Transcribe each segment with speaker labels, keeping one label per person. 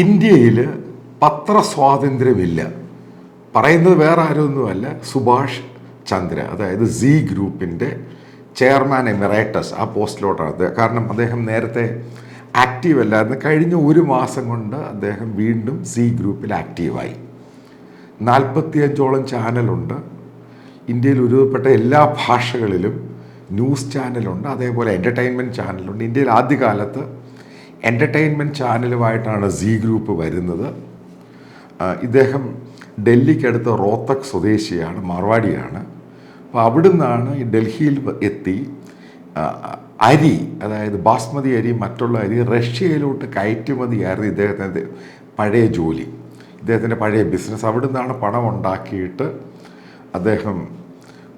Speaker 1: ഇന്ത്യയിൽ പത്രസ്വാതന്ത്ര്യമില്ല. പറയുന്നത് വേറെ ആരൊന്നുമല്ല, സുഭാഷ് ചന്ദ്ര, അതായത് സി ഗ്രൂപ്പിൻ്റെ ചെയർമാൻ എമിറേറ്റസ്, ആ പോസ്റ്റിലോട്ടാണ്. കാരണം അദ്ദേഹം നേരത്തെ ആക്റ്റീവ് അല്ലായിരുന്നു. കഴിഞ്ഞ ഒരു മാസം കൊണ്ട് അദ്ദേഹം വീണ്ടും സി ഗ്രൂപ്പിൽ ആക്റ്റീവായി. 45ഓളം ചാനലുണ്ട്. ഇന്ത്യയിൽ ഒരുവിധപ്പെട്ട എല്ലാ ഭാഷകളിലും ന്യൂസ് ചാനലുണ്ട്, അതേപോലെ എൻ്റർടൈൻമെൻറ്റ് ചാനലുണ്ട്. ഇന്ത്യയിൽ ആദ്യകാലത്ത് എൻ്റർടൈൻമെൻറ്റ് ചാനലുമായിട്ടാണ് സി ഗ്രൂപ്പ് വരുന്നത്. ഇദ്ദേഹം ഡൽഹിക്കടുത്ത് റോത്തക് സ്വദേശിയാണ്, മാർവാടിയാണ്. അപ്പോൾ അവിടുന്നാണ് ഈ ഡൽഹിയിൽ എത്തി അരി, അതായത് ബാസ്മതി അരി, മറ്റുള്ള അരി റഷ്യയിലോട്ട് കയറ്റുമതിയായിരുന്നു ഇദ്ദേഹത്തിൻ്റെ പഴയ ജോലി, ഇദ്ദേഹത്തിൻ്റെ പഴയ ബിസിനസ്. അവിടുന്നാണ് പണം ഉണ്ടാക്കിയിട്ട് അദ്ദേഹം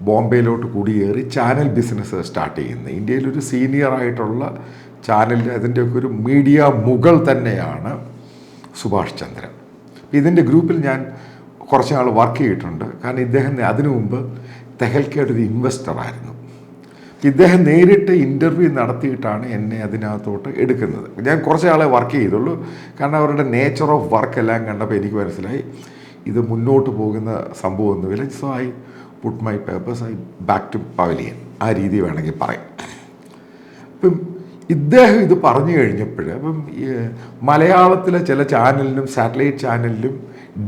Speaker 1: ബോംബെയിലോട്ട് കുടിയേറി ചാനൽ ബിസിനസ് സ്റ്റാർട്ട് ചെയ്യുന്നത്. ഇന്ത്യയിലൊരു സീനിയറായിട്ടുള്ള ചാനലിൽ അതിൻ്റെയൊക്കെ ഒരു മീഡിയ മുഗൾ തന്നെയാണ് സുഭാഷ് ചന്ദ്ര. ഇതിൻ്റെ ഗ്രൂപ്പിൽ ഞാൻ കുറച്ച് നാൾ വർക്ക് ചെയ്തിട്ടുണ്ട്. കാരണം ഇദ്ദേഹം അതിനു മുമ്പ് തെഹൽക്കയുടെ ഒരു ഇൻവെസ്റ്ററായിരുന്നു. ഇദ്ദേഹം നേരിട്ട് ഇൻ്റർവ്യൂ നടത്തിയിട്ടാണ് എന്നെ അതിനകത്തോട്ട് എടുക്കുന്നത്. ഞാൻ കുറച്ച് ആളെ വർക്ക് ചെയ്തുള്ളൂ. കാരണം അവരുടെ നേച്ചർ ഓഫ് വർക്ക് എല്ലാം കണ്ടപ്പോൾ എനിക്ക് മനസ്സിലായി ഇത് മുന്നോട്ട് പോകുന്ന സംഭവമൊന്നുമില്ല. So I put my papers, I back to pavilion, ആ രീതി വേണമെങ്കിൽ പറയാം. ഇപ്പം ഇദ്ദേഹം ഇത് പറഞ്ഞു കഴിഞ്ഞപ്പോൾ അപ്പം മലയാളത്തിലെ ചില ചാനലിലും സാറ്റലൈറ്റ് ചാനലിലും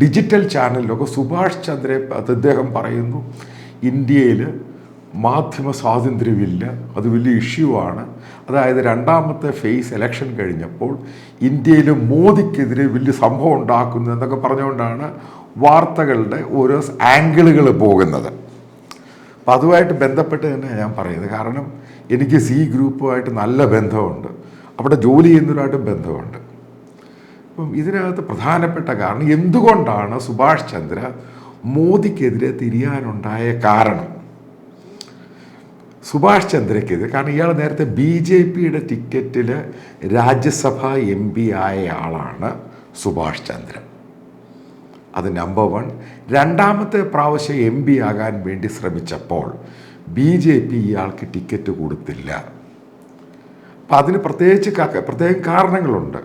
Speaker 1: ഡിജിറ്റൽ ചാനലിലൊക്കെ സുഭാഷ് ചന്ദ്രയെ അദ്ദേഹം പറയുന്നു ഇന്ത്യയിൽ മാധ്യമ സ്വാതന്ത്ര്യമില്ല, അത് വലിയ ഇഷ്യൂ ആണ്. അതായത് രണ്ടാമത്തെ ഫേസ് ഇലക്ഷൻ കഴിഞ്ഞപ്പോൾ ഇന്ത്യയിൽ മോദിക്കെതിരെ വലിയ സംഭവം ഉണ്ടാക്കുന്നു എന്നൊക്കെ പറഞ്ഞുകൊണ്ടാണ് വാർത്തകളുടെ ഓരോ ആംഗിളുകൾ പോകുന്നത്. അപ്പം അതുമായിട്ട് ബന്ധപ്പെട്ട് തന്നെ ഞാൻ പറയുന്നത്. കാരണം എനിക്ക് സി ഗ്രൂപ്പുമായിട്ട് നല്ല ബന്ധമുണ്ട്, അവിടെ ജോലി ചെയ്യുന്നവരുമായിട്ടും ബന്ധമുണ്ട്. അപ്പം ഇതിനകത്ത് പ്രധാനപ്പെട്ട കാരണം എന്തുകൊണ്ടാണ് സുഭാഷ് ചന്ദ്ര മോദിക്കെതിരെ തിരിയാനുണ്ടായ കാരണം. സുഭാഷ് ചന്ദ്രയ്ക്കെതിരെ കാരണം ഇയാൾ നേരത്തെ BJPയുടെ ടിക്കറ്റിൽ രാജ്യസഭ MP ആയ ആളാണ് സുഭാഷ് ചന്ദ്ര. അത് നമ്പർ 1. രണ്ടാമത്തെ പ്രാവശ്യം MP ആകാൻ വേണ്ടി ശ്രമിച്ചപ്പോൾ BJP ഇയാൾക്ക് ടിക്കറ്റ് കൊടുത്തില്ല. അപ്പം അതിന് പ്രത്യേകം കാരണങ്ങളുണ്ട്.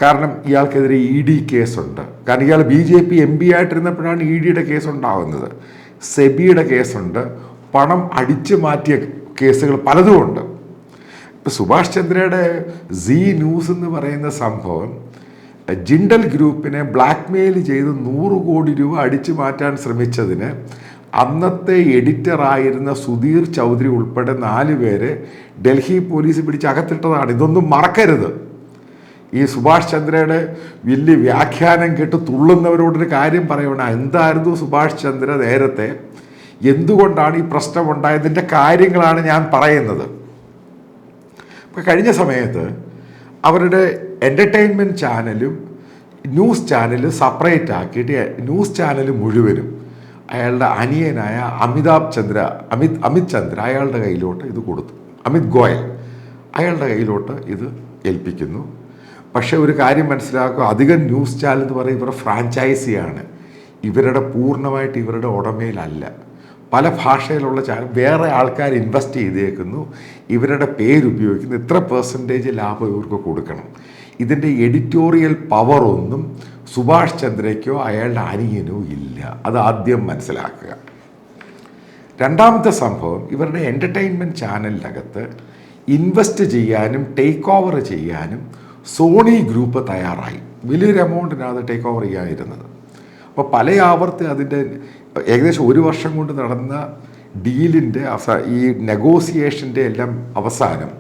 Speaker 1: കാരണം ഇയാൾക്കെതിരെ ED കേസുണ്ട്. കാരണം ഇയാൾ BJP MP ആയിട്ടിരുന്നപ്പോഴാണ് EDയുടെ കേസ് ഉണ്ടാകുന്നത്. സെബിയുടെ കേസുണ്ട്, പണം അടിച്ചു മാറ്റിയ കേസുകൾ പലതുമുണ്ട്. ഇപ്പം സുഭാഷ് ചന്ദ്രയുടെ സി ന്യൂസ് എന്ന് പറയുന്ന സംഭവം ജിൻഡൽ ഗ്രൂപ്പിനെ ബ്ലാക്ക് മെയിൽ ചെയ്ത് 100 കോടി രൂപ അടിച്ചു മാറ്റാൻ ശ്രമിച്ചതിന് അന്നത്തെ എഡിറ്ററായിരുന്ന സുധീർ ചൗധരി ഉൾപ്പെടെ 4 പേരെ ഡൽഹി പോലീസ് പിടിച്ച് അകത്തിട്ടതാണ്. ഇതൊന്നും മറക്കരുത്. ഈ സുഭാഷ് ചന്ദ്രയുടെ വലിയ വ്യാഖ്യാനം കേട്ട് തുള്ളുന്നവരോടൊരു കാര്യം പറയണം. എന്തായിരുന്നു സുഭാഷ് ചന്ദ്ര നേരത്തെ, എന്തുകൊണ്ടാണ് ഈ പ്രശ്നമുണ്ടായതിൻ്റെ കാര്യങ്ങളാണ് ഞാൻ പറയുന്നത്. ഇപ്പം കഴിഞ്ഞ സമയത്ത് അവരുടെ എൻ്റർടൈൻമെൻറ്റ് ചാനലും ന്യൂസ് ചാനലും സെപ്പറേറ്റ് ആക്കിയിട്ട് ന്യൂസ് ചാനൽ മുഴുവനും അയാളുടെ അനിയനായ അമിത് ചന്ദ്ര അയാളുടെ കയ്യിലോട്ട് ഇത് കൊടുത്തു. അമിത് ഗോയൽ അയാളുടെ കയ്യിലോട്ട് ഇത് ഏൽപ്പിക്കുന്നു. പക്ഷേ ഒരു കാര്യം മനസ്സിലാക്കുക, അധികം ന്യൂസ് ചാനൽ എന്ന് പറയുന്നത് ഇവരുടെ ഫ്രാഞ്ചൈസിയാണ്, ഇവരുടെ പൂർണ്ണമായിട്ട് ഇവരുടെ ഉടമയിലല്ല. പല ഭാഷയിലുള്ള ചാനൽ വേറെ ആൾക്കാർ ഇൻവെസ്റ്റ് ചെയ്തേക്കുന്നു, ഇവരുടെ പേരുപയോഗിക്കുന്നു, ഇത്ര % ലാഭം ഇവർക്ക് കൊടുക്കണം. ഇതിൻ്റെ എഡിറ്റോറിയൽ പവറൊന്നും സുഭാഷ് ചന്ദ്രയ്ക്കോ അയാളുടെ അനിയനോ ഇല്ല. അത് ആദ്യം മനസ്സിലാക്കുക. രണ്ടാമത്തെ സംഭവം, ഇവരുടെ എൻ്റർടൈൻമെൻറ്റ് ചാനലിനകത്ത് ഇൻവെസ്റ്റ് ചെയ്യാനും ടേക്ക് ഓവർ ചെയ്യാനും സോണി ഗ്രൂപ്പ് തയ്യാറായി. വലിയൊരു എമൗണ്ടിനാണ് ടേക്ക് ഓവർ ചെയ്യാനിരുന്നത്. അപ്പോൾ പല ആവർത്തി അതിൻ്റെ ഏകദേശം 1 വർഷം കൊണ്ട് നടന്ന ഡീലിൻ്റെ ഈ നെഗോസിയേഷൻ്റെ എല്ലാം അവസാനം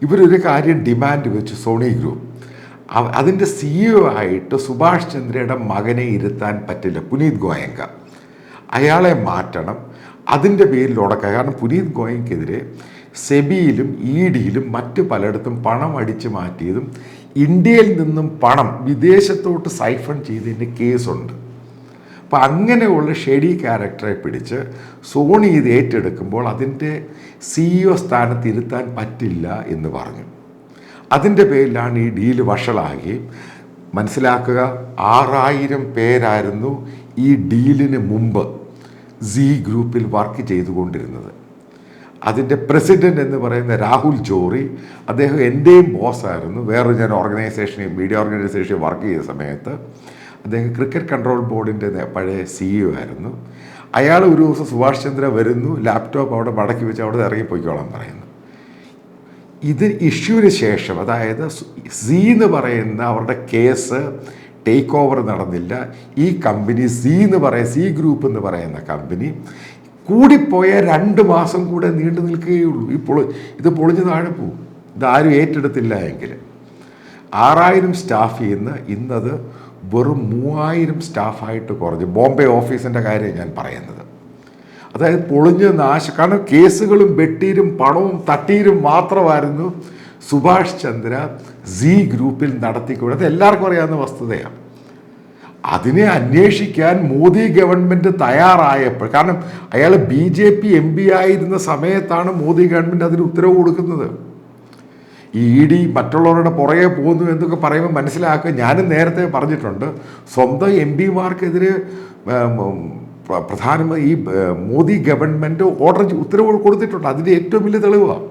Speaker 1: ഇവരൊരു കാര്യം ഡിമാൻഡ് വെച്ചു. സോണി ഗ്രൂപ്പ് അതിൻ്റെ CEO ആയിട്ട് സുഭാഷ് ചന്ദ്രയുടെ മകനെ ഇരുത്താൻ പറ്റില്ല, പുനീത് ഗോയങ്ക. അയാളെ മാറ്റണം. അതിൻ്റെ പേരിൽ ഉടക്കുക. കാരണം പുനീത് ഗോയങ്കെതിരെ സെബിയിലും EDയിലും മറ്റ് പലയിടത്തും പണം അടിച്ചു മാറ്റിയതും ഇന്ത്യയിൽ നിന്നും പണം വിദേശത്തോട്ട് സൈഫൺ ചെയ്തതിൻ്റെ കേസുണ്ട്. അപ്പോൾ അങ്ങനെയുള്ള ഷെഡി ക്യാരക്ടറെ പിടിച്ച് സോണി ഇത് ഏറ്റെടുക്കുമ്പോൾ അതിൻ്റെ CEO സ്ഥാനത്ത് ഇരുത്താൻ പറ്റില്ല എന്ന് പറഞ്ഞു. അതിൻ്റെ പേരിലാണ് ഈ ഡീല് വഷളാകി. മനസ്സിലാക്കുക, 6000 പേരായിരുന്നു ഈ ഡീലിന് മുമ്പ് സി ഗ്രൂപ്പിൽ വർക്ക് ചെയ്തുകൊണ്ടിരുന്നത്. അതിൻ്റെ പ്രസിഡന്റ് എന്ന് പറയുന്ന രാഹുൽ ജോറി, അദ്ദേഹം എൻ്റെയും ബോസായിരുന്നു. വേറൊരു ഞാൻ ഓർഗനൈസേഷനിൽ മീഡിയ ഓർഗനൈസേഷനിൽ വർക്ക് ചെയ്ത സമയത്ത് അദ്ദേഹം ക്രിക്കറ്റ് കൺട്രോൾ ബോർഡിൻ്റെ പഴയ CEO ആയിരുന്നു. അയാൾ ഒരു ദിവസം സുഭാഷ് ചന്ദ്ര വരുന്നു, ലാപ്ടോപ്പ് അവിടെ മടക്കി വെച്ച് അവിടെ ഇറങ്ങിപ്പോയിക്കോളാൻ പറയുന്നു. ഇത് ഇഷ്യൂവിന് ശേഷം, അതായത് സി എന്ന് പറയുന്ന അവരുടെ കേസ് ടേക്ക് ഓവർ നടന്നില്ല. ഈ കമ്പനി സി ഗ്രൂപ്പ് എന്ന് പറയുന്ന കമ്പനി കൂടിപ്പോയ 2 മാസം കൂടെ നീണ്ടു നിൽക്കുകയുള്ളൂ. ഇത് പൊളിഞ്ഞ് താഴെ പോകും, ഇതാരും ഏറ്റെടുത്തില്ല എങ്കിൽ. 6000 സ്റ്റാഫ് ചെയ്യുന്ന ഇന്നത് വെറും 3000 സ്റ്റാഫായിട്ട് കുറഞ്ഞു. ബോംബെ ഓഫീസിൻ്റെ കാര്യം ഞാൻ പറയുന്നത്. അതായത് പൊളിഞ്ഞ് കാരണം കേസുകളും വെട്ടീരും പണവും തട്ടീരും മാത്രമായിരുന്നു സുഭാഷ് ചന്ദ്ര സി ഗ്രൂപ്പിൽ നടത്തിക്കൊണ്ട്. അത് എല്ലാവർക്കും അറിയാവുന്ന വസ്തുതയാണ്. അതിനെ അന്വേഷിക്കാൻ മോദി ഗവൺമെൻറ് തയ്യാറായപ്പോൾ, കാരണം അയാൾ BJP MP ആയിരുന്ന സമയത്താണ് മോദി ഗവൺമെൻറ് അതിന് ഉത്തരവ് കൊടുക്കുന്നത്. ഈ ED മറ്റുള്ളവരുടെ പുറകെ പോകുന്നു എന്നൊക്കെ പറയുമ്പോൾ മനസ്സിലാക്കുക. ഞാനും നേരത്തെ പറഞ്ഞിട്ടുണ്ട്, സ്വന്തം MP-മാർക്കെതിരെ പ്രധാനമന്ത്രി ഈ മോദി ഗവൺമെൻറ് ഉത്തരവ് കൊടുത്തിട്ടുണ്ട്. അതിൻ്റെ ഏറ്റവും വലിയ തെളിവാണ്.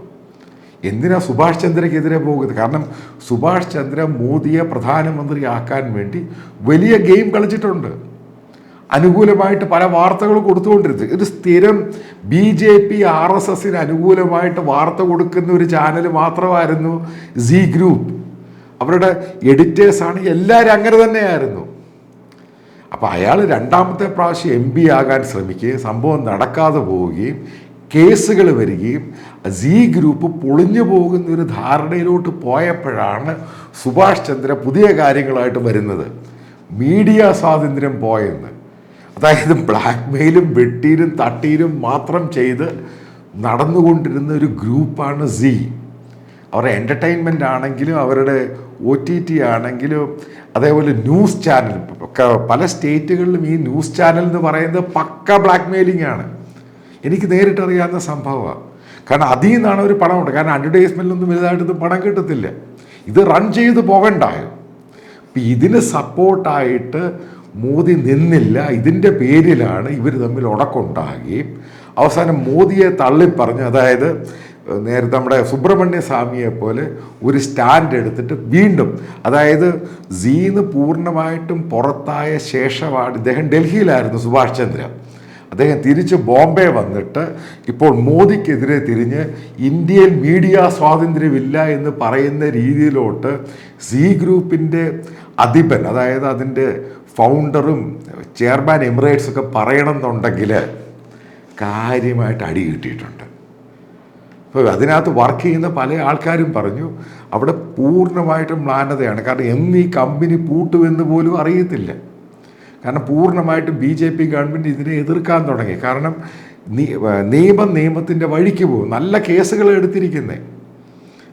Speaker 1: എന്തിനാ സുഭാഷ് ചന്ദ്രയ്ക്കെതിരെ പോകുന്നത്? കാരണം സുഭാഷ് ചന്ദ്ര മോദിയെ പ്രധാനമന്ത്രിയാക്കാൻ വേണ്ടി വലിയ ഗെയിം കളിച്ചിട്ടുണ്ട്. അനുകൂലമായിട്ട് പല വാർത്തകളും കൊടുത്തുകൊണ്ടിരുന്നത്. ഇത് സ്ഥിരം BJP RSSന് അനുകൂലമായിട്ട് വാർത്ത കൊടുക്കുന്ന ഒരു ചാനൽ മാത്രമായിരുന്നു സി ഗ്രൂപ്പ്. അവരുടെ എഡിറ്റേഴ്സാണ് എല്ലാവരും അങ്ങനെ തന്നെയായിരുന്നു. അപ്പോൾ അയാൾ 2ാമത്തെ പ്രാവശ്യം MP ആകാൻ ശ്രമിക്കുകയും സംഭവം നടക്കാതെ പോവുകയും കേസുകൾ വരികയും സി ഗ്രൂപ്പ് പൊളിഞ്ഞു പോകുന്ന ഒരു ധാരണയിലോട്ട് പോയപ്പോഴാണ് സുഭാഷ് ചന്ദ്ര പുതിയ കാര്യങ്ങളായിട്ട് വരുന്നത്. മീഡിയ സ്വാതന്ത്ര്യം പോയെന്ന്. അതായത് ബ്ലാക്ക് മെയിലും വെട്ടീരും തട്ടീരും മാത്രം ചെയ്ത് നടന്നുകൊണ്ടിരുന്ന ഒരു ഗ്രൂപ്പാണ് സി. അവരുടെ എൻ്റർടൈൻമെൻ്റ് ആണെങ്കിലും അവരുടെ OTT ആണെങ്കിലും അതേപോലെ ന്യൂസ് ചാനൽ ഒക്കെ പല സ്റ്റേറ്റുകളിലും ഈ ന്യൂസ് ചാനൽ എന്ന് പറയുന്നത് പക്ക ബ്ലാക്ക് മെയിലിംഗ് ആണ്. എനിക്ക് നേരിട്ടറിയാവുന്ന സംഭവമാണ്. കാരണം അതിൽ നിന്നാണ് ഒരു പണമുണ്ട്. കാരണം അഡ്വർടൈസ്മെൻറ്റിലൊന്നും വലുതായിട്ടൊന്നും പണം കിട്ടത്തില്ല. ഇത് റൺ ചെയ്ത് പോകണ്ടായോ. അപ്പം ഇതിന് സപ്പോർട്ടായിട്ട് മോദി നിന്നില്ല. ഇതിൻ്റെ പേരിലാണ് ഇവർ തമ്മിൽ ഉടക്കുണ്ടാകുകയും അവസാനം മോദിയെ തള്ളിപ്പറഞ്ഞു. അതായത് നേരത്തെ നമ്മുടെ സുബ്രഹ്മണ്യ സ്വാമിയെ പോലെ ഒരു സ്റ്റാൻഡ് എടുത്തിട്ട് വീണ്ടും, അതായത് സീന്ന് പൂർണ്ണമായിട്ടും പുറത്തായ ശേഷമാണ് ഇദ്ദേഹം ഡൽഹിയിലായിരുന്നു സുഭാഷ് ചന്ദ്ര. അദ്ദേഹം തിരിച്ച് ബോംബെ വന്നിട്ട് ഇപ്പോൾ മോദിക്കെതിരെ തിരിഞ്ഞ് ഇന്ത്യയിൽ മീഡിയ സ്വാതന്ത്ര്യമില്ല എന്ന് പറയുന്ന രീതിയിലോട്ട് സി ഗ്രൂപ്പിൻ്റെ അധിപൻ, അതായത് അതിൻ്റെ ഫൗണ്ടറും ചെയർമാൻ എമിറേറ്റ്സ് ഒക്കെ പറയണമെന്നുണ്ടെങ്കിൽ കാര്യമായിട്ട് അടി കിട്ടിയിട്ടുണ്ട്. അപ്പോൾ അതിനകത്ത് വർക്ക് ചെയ്യുന്ന പല ആൾക്കാരും പറഞ്ഞു അവിടെ പൂർണ്ണമായിട്ടും മ്ലാനതയാണ്. കാരണം ഈ കമ്പനി പൂട്ടുമെന്ന് പോലും അറിയത്തില്ല. കാരണം പൂർണ്ണമായിട്ടും BJP ഗവൺമെൻറ് ഇതിനെ എതിർക്കാൻ തുടങ്ങി. കാരണം നിയമത്തിൻ്റെ വഴിക്ക് പോകും. നല്ല കേസുകൾ എടുത്തിരിക്കുന്നത്.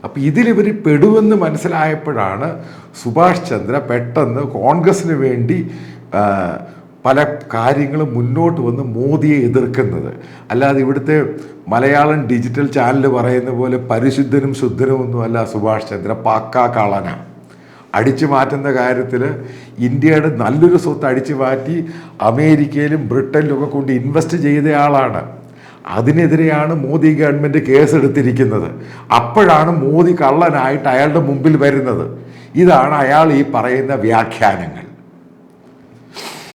Speaker 1: അപ്പോൾ ഇതിലിവർ പെടുമെന്ന് മനസ്സിലായപ്പോഴാണ് സുഭാഷ് ചന്ദ്ര പെട്ടെന്ന് കോൺഗ്രസ്സിന് വേണ്ടി പല കാര്യങ്ങളും മുന്നോട്ട് വന്ന് മോദിയെ എതിർക്കുന്നത്. അല്ലാതെ ഇവിടുത്തെ മലയാളം ഡിജിറ്റൽ ചാനൽ പറയുന്ന പോലെ പരിശുദ്ധനും ശുദ്ധനും ഒന്നുമല്ല സുഭാഷ് ചന്ദ്ര. പക്കാ കള്ളനാണ്. അടിച്ചു മാറ്റുന്ന കാര്യത്തിൽ ഇന്ത്യയുടെ നല്ലൊരു സ്വത്ത് അടിച്ചു മാറ്റി അമേരിക്കയിലും ബ്രിട്ടനിലും ഒക്കെ കൊണ്ട് ഇൻവെസ്റ്റ് ചെയ്തയാളാണ്. അതിനെതിരെയാണ് മോദി ഗവൺമെൻറ് കേസെടുത്തിരിക്കുന്നത്. അപ്പോഴാണ് മോദി കള്ളനായിട്ട് അയാളുടെ മുമ്പിൽ വരുന്നത്. ഇതാണ് അയാൾ ഈ പറയുന്ന വ്യാഖ്യാനങ്ങൾ.